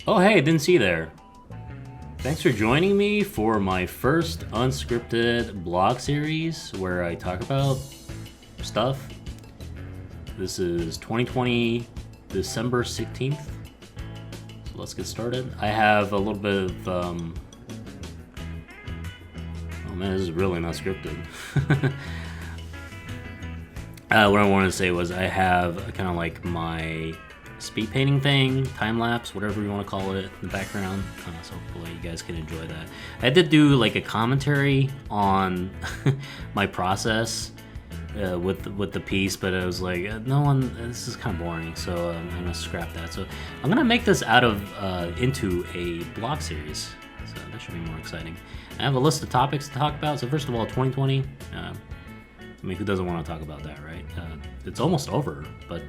Oh, hey, didn't see you there. Thanks for joining me for my first unscripted blog series where I talk about stuff. This is 2020, December 16th. So let's get started. I have a little bit of, oh man, this is really not scripted. What I wanted to say was I have kind of like my speed painting thing, time lapse, whatever you want to call it, in the background. So hopefully you guys can enjoy that. I did do like a commentary on my process with the piece, but I was like, no one. This is kind of boring, so I'm gonna scrap that. So I'm gonna make this into a blog series. So that should be more exciting. I have a list of topics to talk about. So first of all, 2020. I mean, who doesn't want to talk about that, right? It's almost over, but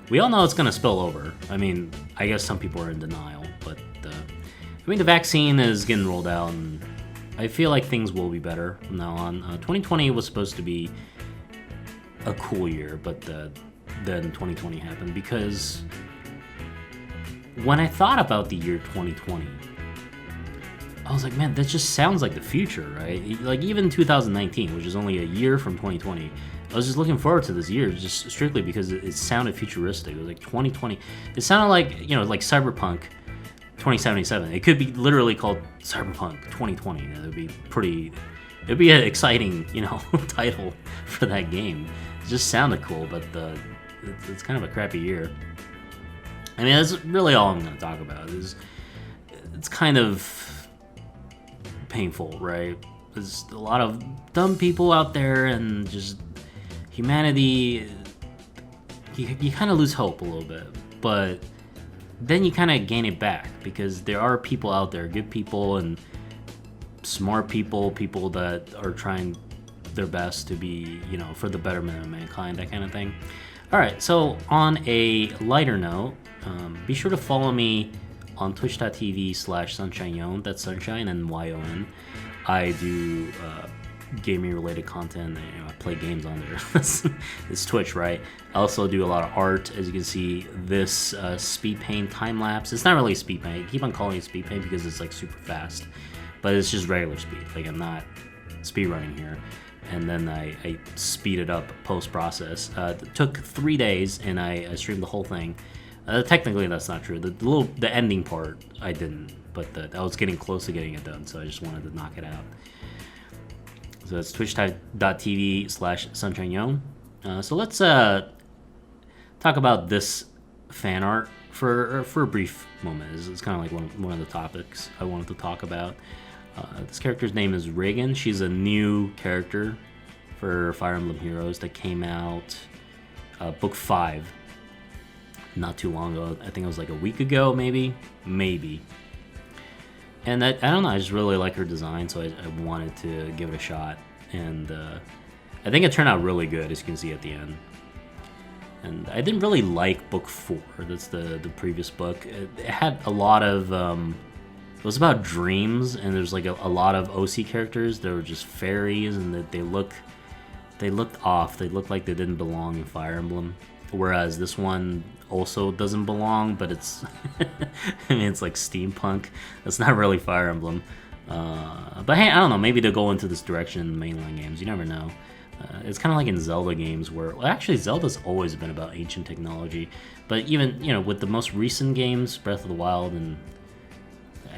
we all know it's going to spill over. I mean, I guess some people are in denial, but I mean, the vaccine is getting rolled out, and I feel like things will be better from now on. 2020 was supposed to be a cool year, but then 2020 happened because when I thought about the year 2020, I was like, man, that just sounds like the future, right? Like even 2019, which is only a year from 2020, I was just looking forward to this year, just strictly because it sounded futuristic. It was like 2020. It sounded like, like Cyberpunk 2077. It could be literally called Cyberpunk 2020. It'd be an exciting, title for that game. It just sounded cool, but it's kind of a crappy year. I mean, that's really all I'm going to talk about. It's kind of painful, right? There's a lot of dumb people out there, and just humanity, you kind of lose hope a little bit, but then you kind of gain it back because there are people out there, good people and smart people that are trying their best to be, for the betterment of mankind, that kind of thing. All right, so on a lighter note, be sure to follow me on twitch.tv/sunshineYON. That's sunshine and YON. I do gaming related content. I play games on there. It's Twitch, right? I also do a lot of art. As you can see, this speed paint time lapse. It's not really speed paint. I keep on calling it speed paint because it's like super fast, but it's just regular speed. Like I'm not speed running here. And then I speed it up post process. It took 3 days, and I streamed the whole thing. Technically, that's not true. The ending part I didn't, but I was getting close to getting it done, so I just wanted to knock it out. So that's twitch.tv/sunshineYON. So let's talk about this fan art for a brief moment. It's kind of like one of the topics I wanted to talk about. This character's name is Reginn. She's a new character for Fire Emblem Heroes that came out book 5 not too long ago. I think it was like a week ago, maybe. And I don't know, I just really like her design, so I wanted to give it a shot. And I think it turned out really good, as you can see at the end. And I didn't really like book 4. That's the previous book. It had a lot of it was about dreams, and there's like a lot of OC characters that were just fairies, and that they looked off. They looked like they didn't belong in Fire Emblem. Whereas this one also doesn't belong, but it's I mean, it's like steampunk. That's not really Fire Emblem. But hey, I don't know, maybe they'll go into this direction in the mainline games. You never know. It's kind of like in Zelda games where, well, actually Zelda's always been about ancient technology, but even, with the most recent games, Breath of the Wild and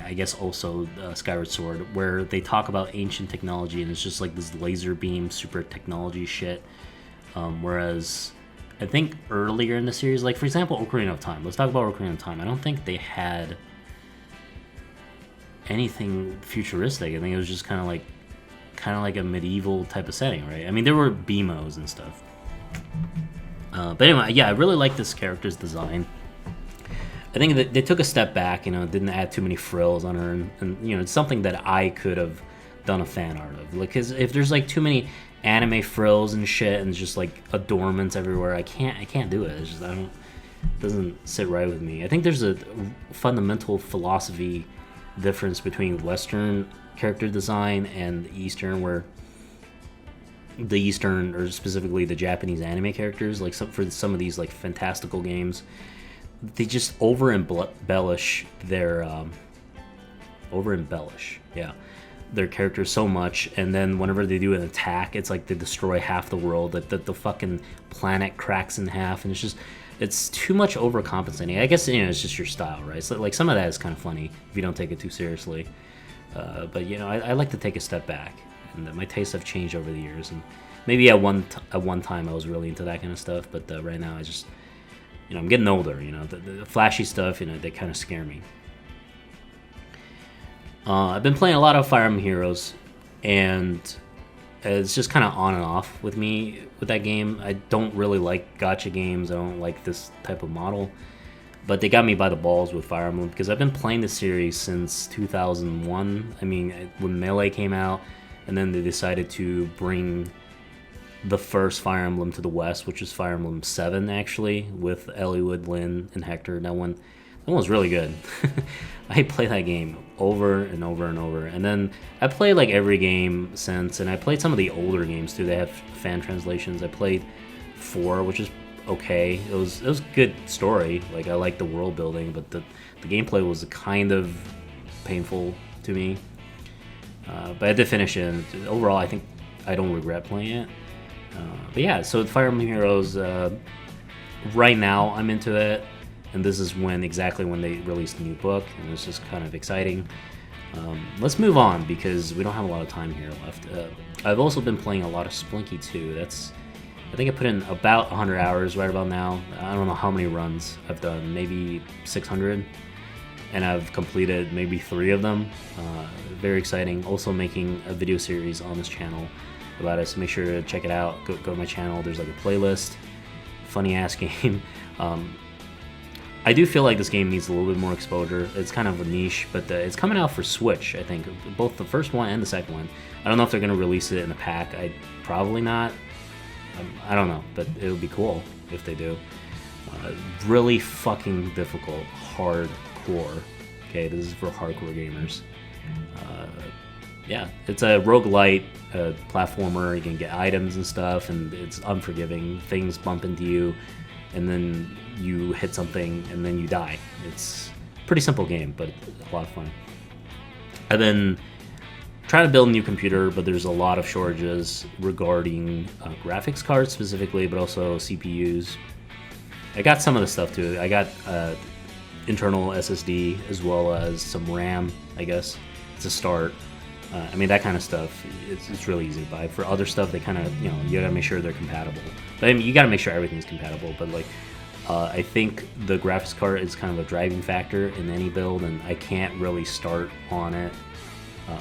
I guess also Skyward Sword, where they talk about ancient technology and it's just like this laser beam super technology shit. Whereas I think earlier in the series, like for example, Ocarina of Time. Let's talk about Ocarina of Time. I don't think they had anything futuristic. I think it was just kind of like a medieval type of setting, right? I mean, there were BMOs and stuff. But anyway, yeah, I really like this character's design. I think that they took a step back, didn't add too many frills on her, and it's something that I could have done a fan art of. Like, cause if there's like too many anime frills and shit, and it's just like adornments everywhere, I can't do it. It's just it doesn't sit right with me. I think there's a fundamental philosophy difference between Western character design and Eastern, where the Eastern, or specifically the Japanese anime characters, like for some of these like fantastical games, they just over-embellish their their characters so much, and then whenever they do an attack, it's like they destroy half the world. The fucking planet cracks in half, and it's too much overcompensating. I guess, you know, it's just your style, right? So like some of that is kind of funny if you don't take it too seriously. But you know, I like to take a step back, and my tastes have changed over the years. And maybe at one time I was really into that kind of stuff, but right now I just, you know, I'm getting older. You know, the flashy stuff, you know, they kind of scare me. I've been playing a lot of Fire Emblem Heroes, and it's just kind of on and off with me with that game. I don't really like gacha games. I don't like this type of model, but they got me by the balls with Fire Emblem because I've been playing the series since 2001. I mean, when Melee came out, and then they decided to bring the first Fire Emblem to the West, which is Fire Emblem 7, actually, with Eliwood, Lyn, and Hector. That one was really good. I played that game over and over and over. And then I played like every game since, and I played some of the older games too. They have fan translations. I played 4, which is okay. It was good story. Like, I liked the world building, but the gameplay was kind of painful to me. But I did finish it. And overall, I think I don't regret playing it. But yeah, so Fire Emblem Heroes, right now I'm into it. And this is exactly when they released a new book, and it's just kind of exciting. Let's move on, because we don't have a lot of time here left. I've also been playing a lot of Spelunky too. I think I put in about 100 hours right about now. I don't know how many runs I've done, maybe 600, and I've completed maybe 3 of them. Very exciting. Also making a video series on this channel about it, so make sure to check it out. Go to my channel. There's like a playlist. Funny ass game. I do feel like this game needs a little bit more exposure. It's kind of a niche, but it's coming out for Switch, I think. Both the first one and the second one. I don't know if they're going to release it in a pack. Probably not. I don't know, but it would be cool if they do. Really fucking difficult. Hardcore. Okay, this is for hardcore gamers. Yeah, it's a roguelite platformer. You can get items and stuff, and it's unforgiving. Things bump into you, and then you hit something, and then you die. It's a pretty simple game, but a lot of fun. I've been trying to build a new computer, but there's a lot of shortages regarding graphics cards specifically, but also CPUs. I got some of the stuff too. I got internal SSD as well as some RAM, I guess. It's a start. I mean, that kind of stuff, it's really easy to buy. For other stuff, they kind of, you know, you gotta make sure they're compatible. But I mean, you gotta make sure everything's compatible, but like, I think the graphics card is kind of a driving factor in any build, and I can't really start on it.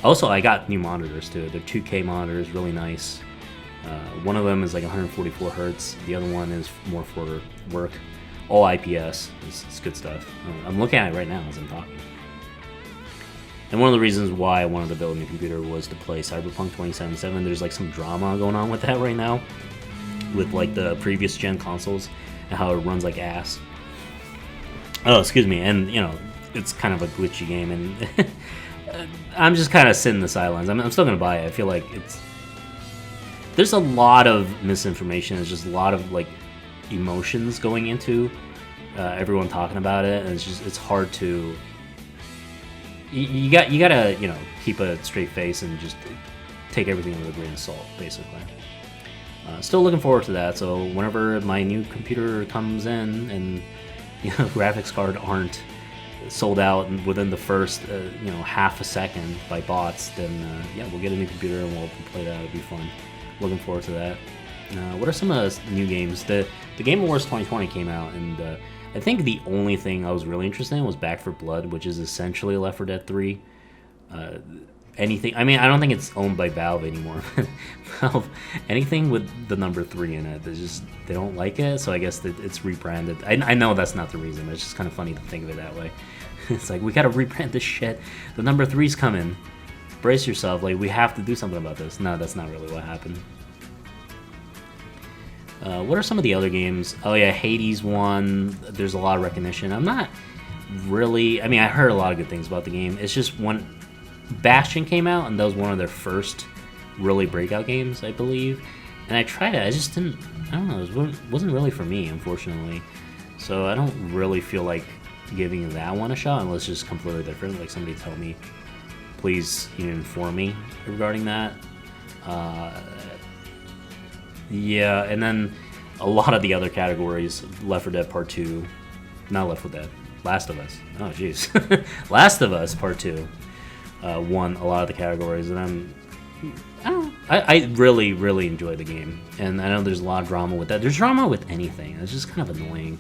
Also, I got new monitors too. They're 2K monitors, really nice. One of them is like 144 hertz. The other one is more for work. All IPS. It's good stuff. I'm looking at it right now as I'm talking. And one of the reasons why I wanted to build a new computer was to play Cyberpunk 2077. There's like some drama going on with that right now, with like the previous gen consoles and how it runs like ass. Oh, excuse me. And you know, it's kind of a glitchy game, and I'm just kind of sitting in the sidelines. I'm still gonna buy it. I feel like there's a lot of misinformation. There's just a lot of like emotions going into everyone talking about it, and it's hard to. You gotta, you know, keep a straight face and just take everything with a grain of salt, basically. Still looking forward to that. So whenever my new computer comes in and, you know, graphics card aren't sold out within the first you know, half a second by bots, then yeah, we'll get a new computer and we'll play that. It'll be fun. Looking forward to that. What are some of the new games? The Game Awards 2020 came out, and I think the only thing I was really interested in was Back 4 Blood, which is essentially Left 4 Dead 3. Anything, I mean, I don't think it's owned by Valve anymore. Valve, anything with the number 3 in it, they don't like it, so I guess it's rebranded. I know that's not the reason, but it's just kind of funny to think of it that way. It's like, we gotta rebrand this shit. The number 3's coming. Brace yourself, like, we have to do something about this. No, that's not really what happened. What are some of the other games? Oh yeah, Hades won. There's a lot of recognition. I'm not really, I mean, I heard a lot of good things about the game. It's just when Bastion came out, and that was one of their first really breakout games, I believe. And I tried it, I just didn't, I don't know, it wasn't really for me, unfortunately. So I don't really feel like giving that one a shot unless it's just completely different. Like somebody tell me, please inform me regarding that. Yeah, and then a lot of the other categories, Left 4 Dead Part 2, not Left 4 Dead, Last of Us. Oh, jeez. Last of Us Part 2 won a lot of the categories, and I really, really enjoy the game. And I know there's a lot of drama with that. There's drama with anything. It's just kind of annoying.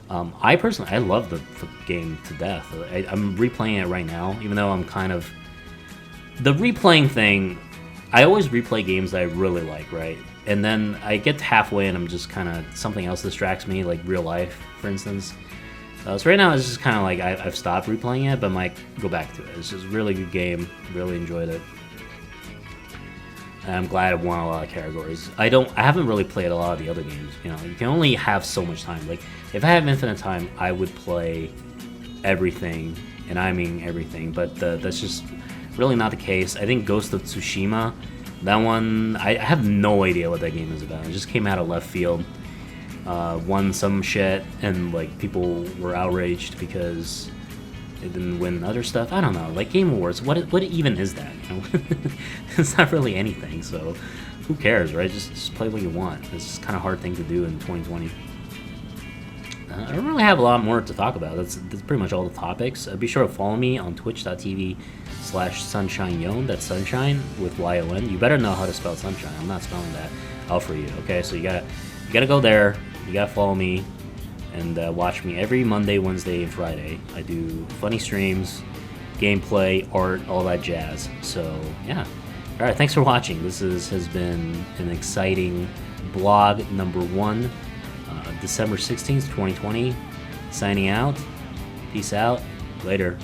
I personally, I love the game to death. I'm replaying it right now, even though I'm kind of... The replaying thing, I always replay games that I really like, right? And then I get halfway and I'm just kind of... Something else distracts me, like real life, for instance. So right now it's just kind of like I've stopped replaying it, but I might go back to it. It's just a really good game. Really enjoyed it. And I'm glad it won a lot of categories. I haven't really played a lot of the other games. You know, you can only have so much time. Like, if I have infinite time, I would play everything, and I mean everything. But that's just really not the case. I think Ghost of Tsushima, that one, I have no idea what that game is about. It just came out of left field. Won some shit, and like people were outraged because it didn't win other stuff. I don't know. Like Game Awards, what even is that? You know, it's not really anything. So who cares, right? Just play what you want. It's just kind of hard thing to do in 2020. I don't really have a lot more to talk about. That's pretty much all the topics. Be sure to follow me on twitch.tv/sunshineYON. That's sunshine with YON. You better know how to spell sunshine. I'm not spelling that out for you. Okay, so you gotta go there. You gotta follow me and watch me every Monday, Wednesday, and Friday. I do funny streams, gameplay, art, all that jazz. So yeah. All right, thanks for watching. This has been an exciting blog number 1. December 16th, 2020. Signing out. Peace out. Later.